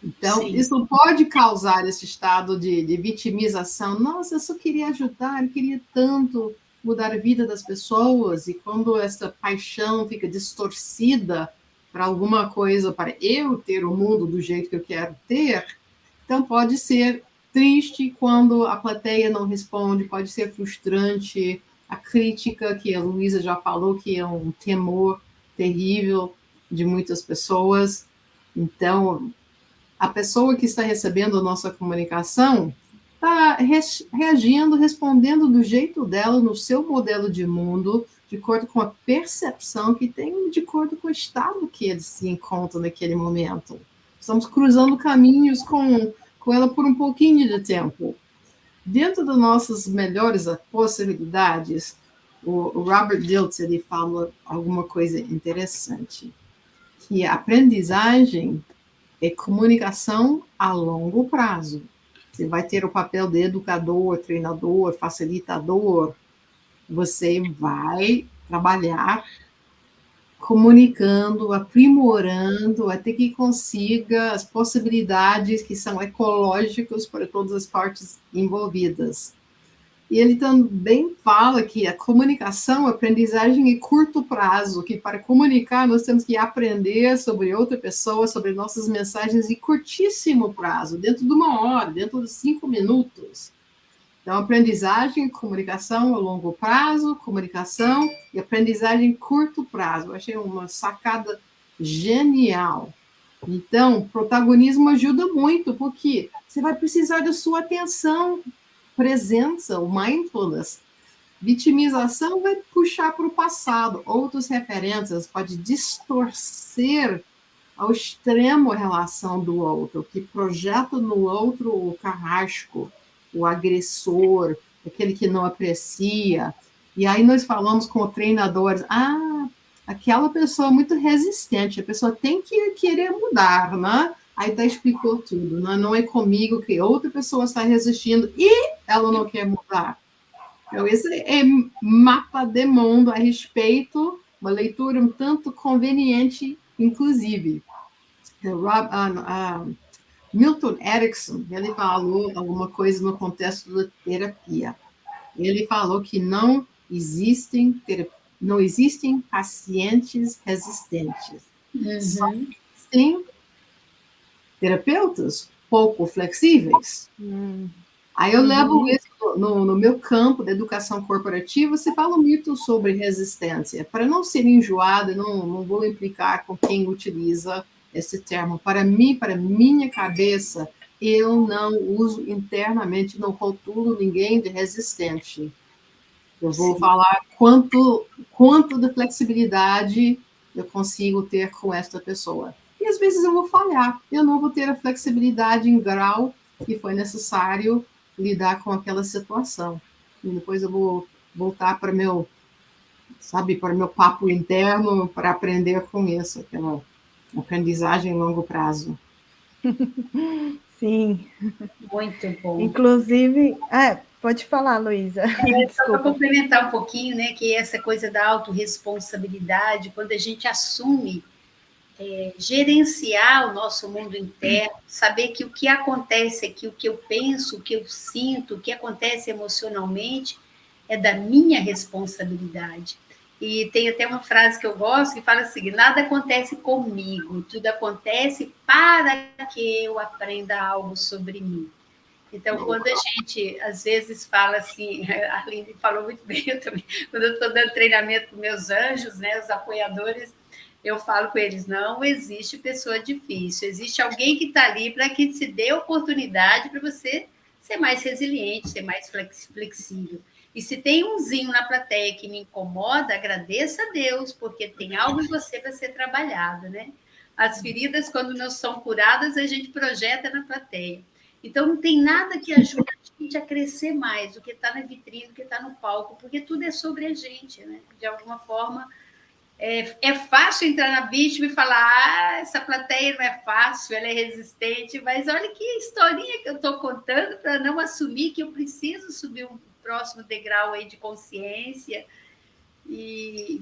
Então, Sim. isso pode causar esse estado de vitimização. Nossa, eu só queria ajudar, eu queria tanto mudar a vida das pessoas, e quando essa paixão fica distorcida para alguma coisa, para eu ter o mundo do jeito que eu quero ter, então pode ser triste quando a plateia não responde, pode ser frustrante, a crítica, que a Luísa já falou, que é um temor terrível de muitas pessoas. Então, a pessoa que está recebendo a nossa comunicação está reagindo, respondendo do jeito dela, no seu modelo de mundo, de acordo com a percepção que tem, de acordo com o estado que ele se encontra naquele momento. Estamos cruzando caminhos com ela por um pouquinho de tempo. Dentro das nossas melhores possibilidades, o Robert Dilts, ele fala alguma coisa interessante, que a aprendizagem é comunicação a longo prazo. Você vai ter o papel de educador, treinador, facilitador. Você vai trabalhar comunicando, aprimorando, até que consiga as possibilidades que são ecológicas para todas as partes envolvidas. E ele também fala que a comunicação, a aprendizagem é curto prazo, que para comunicar nós temos que aprender sobre outra pessoa, sobre nossas mensagens em curtíssimo prazo, dentro de 1 hora, dentro de 5 minutos. Então, aprendizagem, comunicação a longo prazo, comunicação e aprendizagem curto prazo. Eu achei uma sacada genial. Então, protagonismo ajuda muito, porque você vai precisar da sua atenção, presença, o mindfulness. Vitimização vai puxar para o passado, outras referências, pode distorcer ao extremo a relação do outro, que projeta no outro o carrasco, o agressor, aquele que não aprecia. E aí nós falamos com treinadores, aquela pessoa é muito resistente, a pessoa tem que querer mudar, né? Aí explicou tudo, né? Não é comigo, que outra pessoa está resistindo e ela não quer mudar. Então, esse é mapa de mundo a respeito, uma leitura um tanto conveniente, inclusive. Milton Erickson, ele falou alguma coisa no contexto da terapia. Ele falou que não existem pacientes resistentes. Só existem terapeutas pouco flexíveis. Aí eu levo isso no meu campo da educação corporativa. Se fala muito sobre resistência. Para não ser enjoado, não vou implicar com quem utiliza esse termo. Para mim, para minha cabeça, eu não uso internamente, não rotulo ninguém de resistente. Eu vou falar quanto de flexibilidade eu consigo ter com esta pessoa. E às vezes eu vou falhar, eu não vou ter a flexibilidade em grau que foi necessário lidar com aquela situação. E depois eu vou voltar para meu papo interno para aprender com isso, aquela aprendizagem a longo prazo. Sim. Muito bom. Inclusive, pode falar, Luísa. Só para complementar um pouquinho, né, que essa coisa da autorresponsabilidade, quando a gente assume gerenciar o nosso mundo interno, saber que o que acontece aqui, o que eu penso, o que eu sinto, o que acontece emocionalmente é da minha responsabilidade. E tem até uma frase que eu gosto que fala assim: nada acontece comigo, tudo acontece para que eu aprenda algo sobre mim. Então, quando a gente, às vezes, fala assim, a Arline falou muito bem, eu também, quando eu estou dando treinamento para meus anjos, né, os apoiadores, Eu falo com eles, não existe pessoa difícil, existe alguém que está ali para que te dê oportunidade para você ser mais resiliente, ser mais flexível. E se tem umzinho na plateia que me incomoda, agradeça a Deus, porque tem algo em você para ser trabalhado, né? As feridas, quando não são curadas, a gente projeta na plateia. Então, não tem nada que ajude a gente a crescer mais do que está na vitrine, do que está no palco, porque tudo é sobre a gente, né? De alguma forma, é fácil entrar na vítima e falar, essa plateia não é fácil, ela é resistente, mas olha que historinha que eu estou contando para não assumir que eu preciso subir um próximo degrau aí de consciência e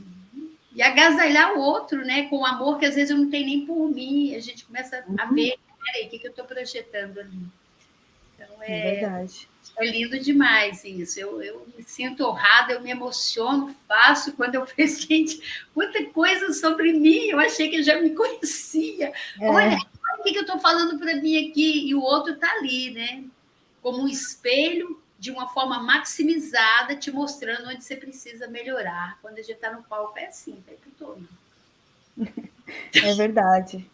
agasalhar o outro, né, com amor que às vezes eu não tenho nem por mim, a gente começa a ver, peraí, o que eu estou projetando ali? Então, É verdade. É lindo demais isso. Eu me sinto honrada, eu me emociono fácil quando eu vejo, gente, muita coisa sobre mim. Eu achei que eu já me conhecia. Olha o que eu estou falando para mim aqui, e o outro está ali, né? Como um espelho, de uma forma maximizada, te mostrando onde você precisa melhorar. Quando a gente está no palco, é assim, o tempo todo. É verdade.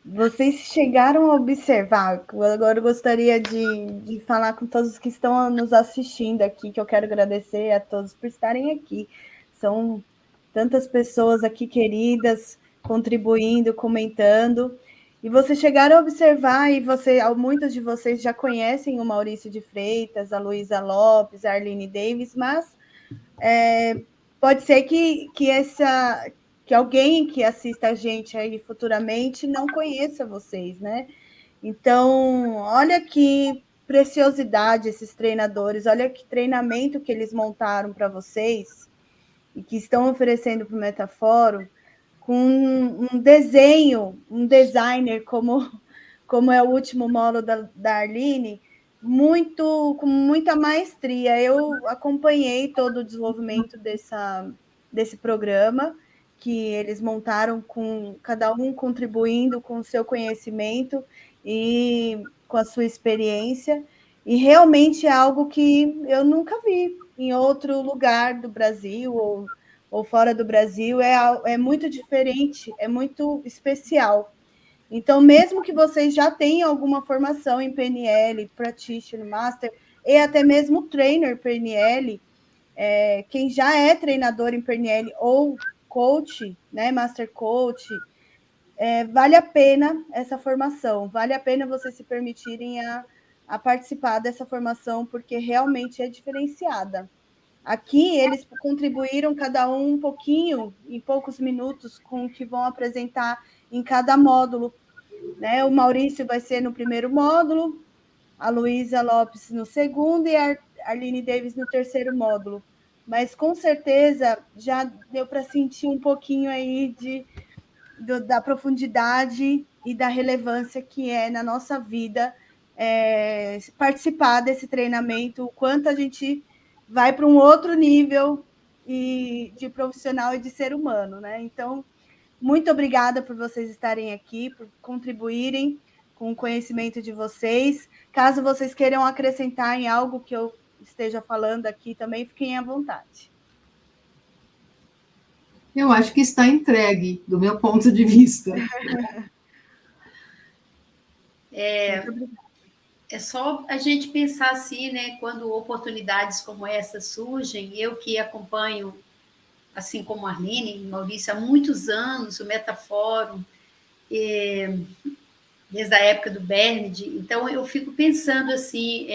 Vocês chegaram a observar, agora eu gostaria de falar com todos que estão nos assistindo aqui, que eu quero agradecer a todos por estarem aqui. São tantas pessoas aqui queridas, contribuindo, comentando. E vocês chegaram a observar, e muitos de vocês já conhecem o Maurício de Freitas, a Luísa Lopes, a Arline Davis, mas pode ser que alguém que assista a gente aí futuramente não conheça vocês, né? Então, olha que preciosidade esses treinadores, olha que treinamento que eles montaram para vocês e que estão oferecendo para o Metafórum, com um desenho, um designer como é o último módulo da Arline, com muita maestria. Eu acompanhei todo o desenvolvimento desse programa que eles montaram, com cada um contribuindo com o seu conhecimento e com a sua experiência, e realmente é algo que eu nunca vi em outro lugar do Brasil ou fora do Brasil, é muito diferente, é muito especial. Então, mesmo que vocês já tenham alguma formação em PNL, Practitioner, Master, e até mesmo Trainer PNL, quem já é treinador em PNL ou coach, né, Master Coach, vale a pena essa formação, vale a pena vocês se permitirem a participar dessa formação, porque realmente é diferenciada. Aqui eles contribuíram cada um pouquinho, em poucos minutos, com o que vão apresentar em cada módulo, né? O Maurício vai ser no primeiro módulo, a Luísa Lopes no segundo e a Arline Davis no terceiro módulo. Mas com certeza já deu para sentir um pouquinho aí da profundidade e da relevância que é na nossa vida participar desse treinamento, o quanto a gente vai para um outro nível de profissional e de ser humano, né? Então, muito obrigada por vocês estarem aqui, por contribuírem com o conhecimento de vocês. Caso vocês queiram acrescentar em algo que eu esteja falando aqui também, fiquem à vontade. Eu acho que está entregue, do meu ponto de vista. É só a gente pensar assim, né? Quando oportunidades como essa surgem, eu que acompanho, assim como a Arline e Maurício, há muitos anos, o Metafórum, desde a época do Bernard, então eu fico pensando assim,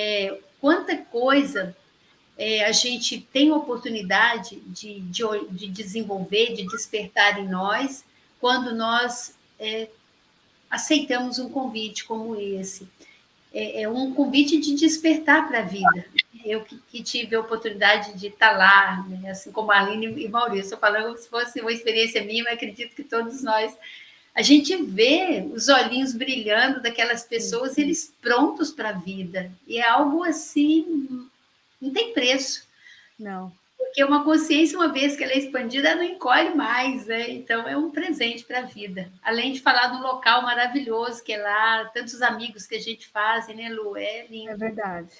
quanta coisa a gente tem oportunidade de desenvolver, de despertar em nós, quando nós aceitamos um convite como esse. É um convite de despertar para a vida. Eu que tive a oportunidade de estar lá, né? Assim como a Aline e Maurício, estou falando como se fosse uma experiência minha, mas acredito que todos nós. A gente vê os olhinhos brilhando daquelas pessoas, eles prontos para a vida. E é algo assim, não tem preço. Não. Porque uma consciência, uma vez que ela é expandida, ela não encolhe mais, né? Então, é um presente para a vida. Além de falar do local maravilhoso que é lá, tantos amigos que a gente faz, né, Lu? É lindo. É verdade.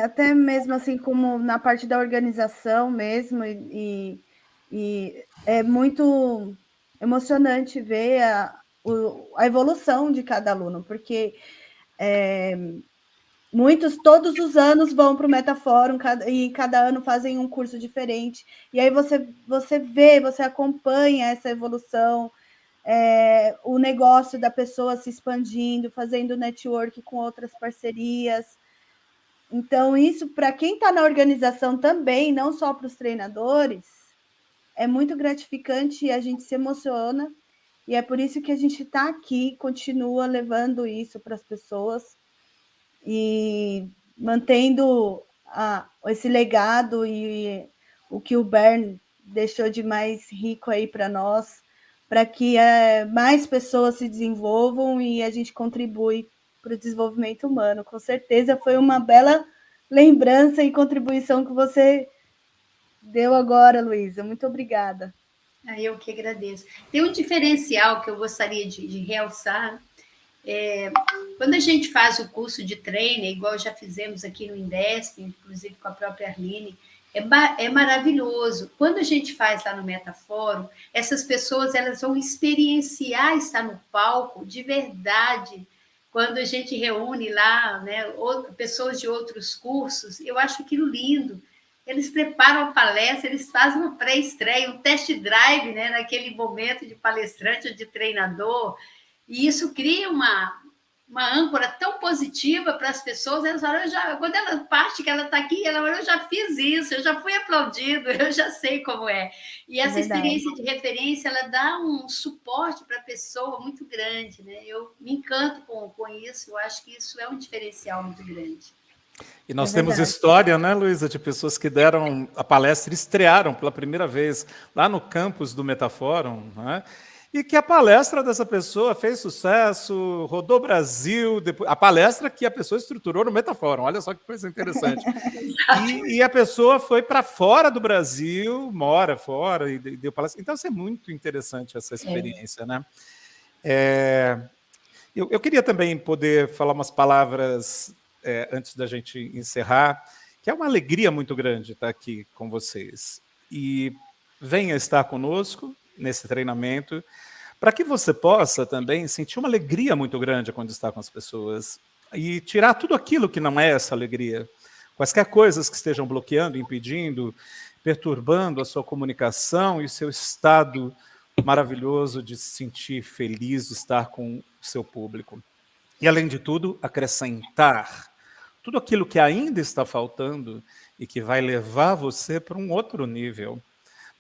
Até mesmo assim, como na parte da organização mesmo, e é muito emocionante ver a evolução de cada aluno, porque todos os anos vão para o Metafórum e cada ano fazem um curso diferente. E aí você vê, você acompanha essa evolução, o negócio da pessoa se expandindo, fazendo network com outras parcerias. Então, isso, para quem está na organização também, não só para os treinadores, é muito gratificante e a gente se emociona. E é por isso que a gente está aqui, continua levando isso para as pessoas e mantendo esse legado e o que o Bern deixou de mais rico aí para nós, para que mais pessoas se desenvolvam e a gente contribui para o desenvolvimento humano. Com certeza foi uma bela lembrança e contribuição que você deu agora, Luísa. Muito obrigada. Eu que agradeço. Tem um diferencial que eu gostaria de realçar. Quando a gente faz o curso de treino, igual já fizemos aqui no Indesp, inclusive com a própria Arline, é maravilhoso. Quando a gente faz lá no Metafórum, essas pessoas elas vão experienciar estar no palco de verdade. Quando a gente reúne lá, né, pessoas de outros cursos, eu acho aquilo lindo. Eles preparam a palestra, eles fazem uma pré-estreia, um test drive, né, naquele momento de palestrante ou de treinador, e isso cria uma âncora tão positiva para as pessoas. Elas falam, quando ela parte, que ela está aqui, ela fala, eu já fiz isso, eu já fui aplaudido, eu já sei como é. E essa experiência de referência, ela dá um suporte para a pessoa muito grande, né? Eu me encanto com isso, eu acho que isso é um diferencial muito grande. E nós temos história, né, Luísa, de pessoas que deram a palestra, estrearam pela primeira vez lá no campus do Metafórum, né? E que a palestra dessa pessoa fez sucesso, rodou o Brasil, a palestra que a pessoa estruturou no Metafórum, olha só que coisa interessante. E a pessoa foi para fora do Brasil, mora fora e deu palestra. Então, isso é muito interessante, essa experiência, né? Eu queria também poder falar umas palavras antes da gente encerrar, que é uma alegria muito grande estar aqui com vocês. E venha estar conosco nesse treinamento, para que você possa também sentir uma alegria muito grande quando está com as pessoas e tirar tudo aquilo que não é essa alegria, quaisquer coisas que estejam bloqueando, impedindo, perturbando a sua comunicação e o seu estado maravilhoso de se sentir feliz de estar com o seu público. E, além de tudo, acrescentar tudo aquilo que ainda está faltando e que vai levar você para um outro nível,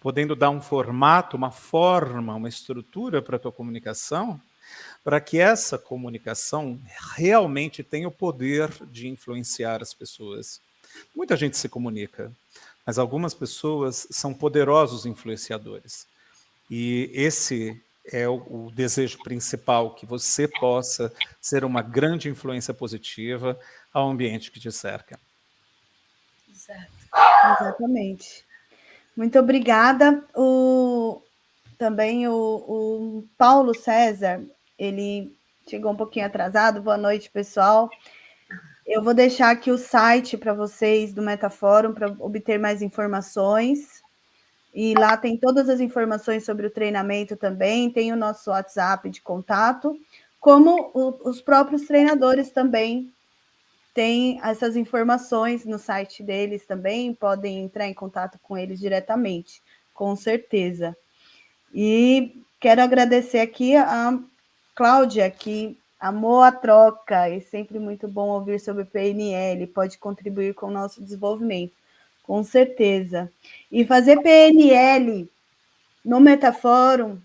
podendo dar um formato, uma forma, uma estrutura para a tua comunicação, para que essa comunicação realmente tenha o poder de influenciar as pessoas. Muita gente se comunica, mas algumas pessoas são poderosos influenciadores. E esse é o desejo principal, que você possa ser uma grande influência positiva ao ambiente que te cerca. Exato. Exatamente. Muito obrigada. Também o Paulo César, ele chegou um pouquinho atrasado. Boa noite, pessoal. Eu vou deixar aqui o site para vocês do Metafórum para obter mais informações. E lá tem todas as informações sobre o treinamento também, tem o nosso WhatsApp de contato, como os próprios treinadores também têm essas informações no site deles também, podem entrar em contato com eles diretamente, com certeza. E quero agradecer aqui a Cláudia, que amou a troca, é sempre muito bom ouvir sobre PNL, pode contribuir com o nosso desenvolvimento. Com certeza. E fazer PNL no Metafórum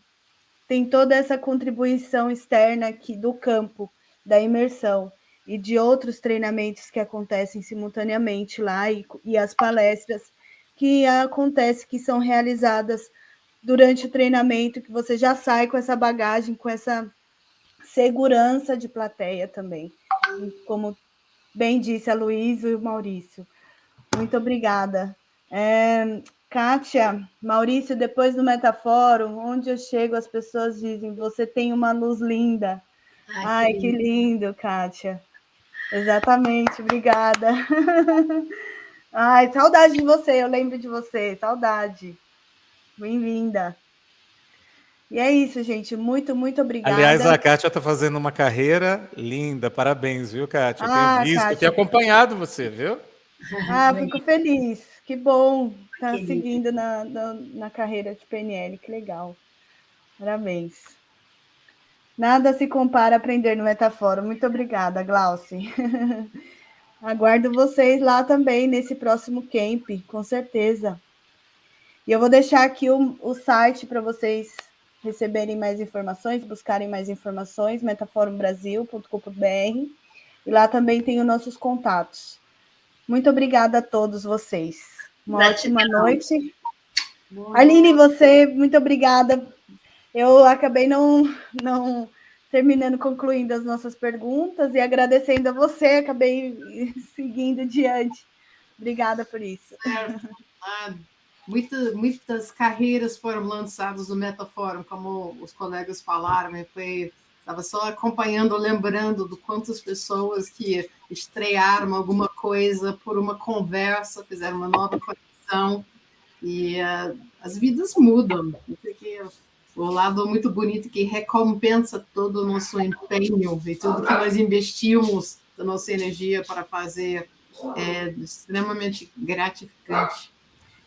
tem toda essa contribuição externa aqui do campo, da imersão e de outros treinamentos que acontecem simultaneamente lá e as palestras que acontecem, que são realizadas durante o treinamento, que você já sai com essa bagagem, com essa segurança de plateia também. Como bem disse a Luísa e o Maurício. Muito obrigada. Kátia, Maurício, depois do Metafórum, onde eu chego, as pessoas dizem, você tem uma luz linda. Ai, que lindo, Kátia. Exatamente, obrigada. Ai, saudade de você, eu lembro de você, saudade. Bem-vinda. E é isso, gente. Muito, muito Aliás, obrigada. a Kátia está fazendo uma carreira linda. Parabéns, viu, Kátia? Eu tenho visto, eu tenho Kátia. acompanhado você, viu? Fico feliz. Que bom estar Querida. seguindo na carreira de PNL. Que legal. Parabéns. Nada se compara a aprender no Metafórum. Muito obrigada, Glauci. Aguardo vocês lá também nesse próximo camp, com certeza. E eu vou deixar aqui o site para vocês receberem mais informações, buscarem mais informações, metaforumbrasil.com.br. E lá também tem os nossos contatos. Muito obrigada a todos vocês. Uma ótima noite. Aline, você, muito obrigada. Eu acabei não terminando, concluindo as nossas perguntas e agradecendo a você, acabei seguindo diante. Obrigada por isso. Muitas carreiras foram lançadas no Metafórum, como os colegas falaram, estava só acompanhando, lembrando de quantas pessoas que estrearam alguma coisa por uma conversa, fizeram uma nova conexão, e as vidas mudam. O lado muito bonito que recompensa todo o nosso empenho e tudo que nós investimos da nossa energia para fazer é extremamente gratificante.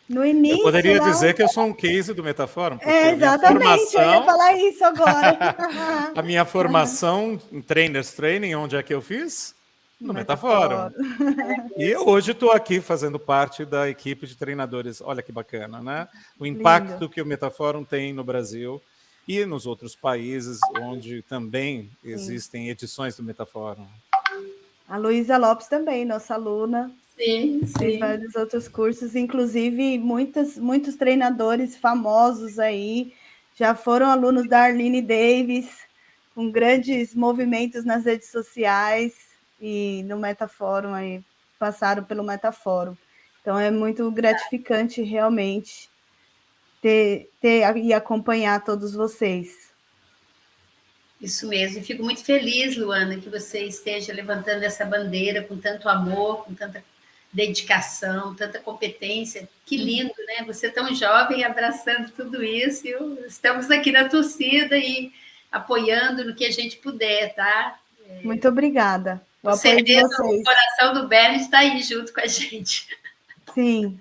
No início, eu poderia dizer que eu sou um case do Metafórum, porque exatamente, eu ia falar isso agora. A minha formação em Trainers Training, onde é que eu fiz? No Metafórum. E hoje estou aqui fazendo parte da equipe de treinadores. Olha que bacana, né? O impacto que o Metafórum tem no Brasil e nos outros países onde também existem edições do Metafórum. A Luísa Lopes também, nossa aluna. Sim. Fez vários outros cursos, inclusive muitos treinadores famosos aí já foram alunos da Arlene Davis, com grandes movimentos nas redes sociais e no Metafórum aí, passaram pelo Metafórum. Então é muito gratificante realmente ter e acompanhar todos vocês. Isso mesmo, e fico muito feliz, Luana, que você esteja levantando essa bandeira com tanto amor, com tanta dedicação, tanta competência. Que lindo, né? Você tão jovem, abraçando tudo isso. Estamos aqui na torcida e apoiando no que a gente puder, tá? Muito obrigada. Com certeza o coração do Bernie está aí junto com a gente. Sim,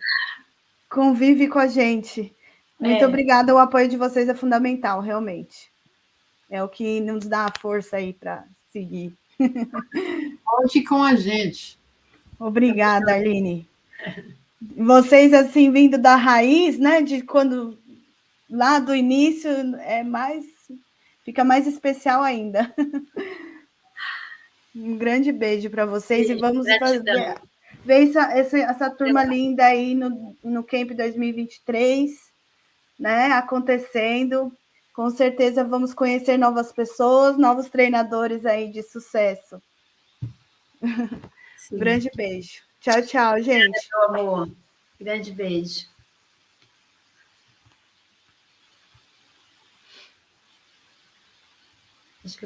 convive com a gente. Muito obrigada, o apoio de vocês é fundamental, realmente. É o que nos dá a força aí para seguir. Conte com a gente. Obrigada, Arline. Vocês, assim, vindo da raiz, né? De quando lá do início, fica mais especial ainda. Um grande beijo para vocês. Sim, e vamos ver essa turma linda aí no Camp 2023, né? Acontecendo. Com certeza vamos conhecer novas pessoas, novos treinadores aí de sucesso. Sim. Grande beijo. Tchau, tchau, gente. Meu amor. Grande beijo. Acho que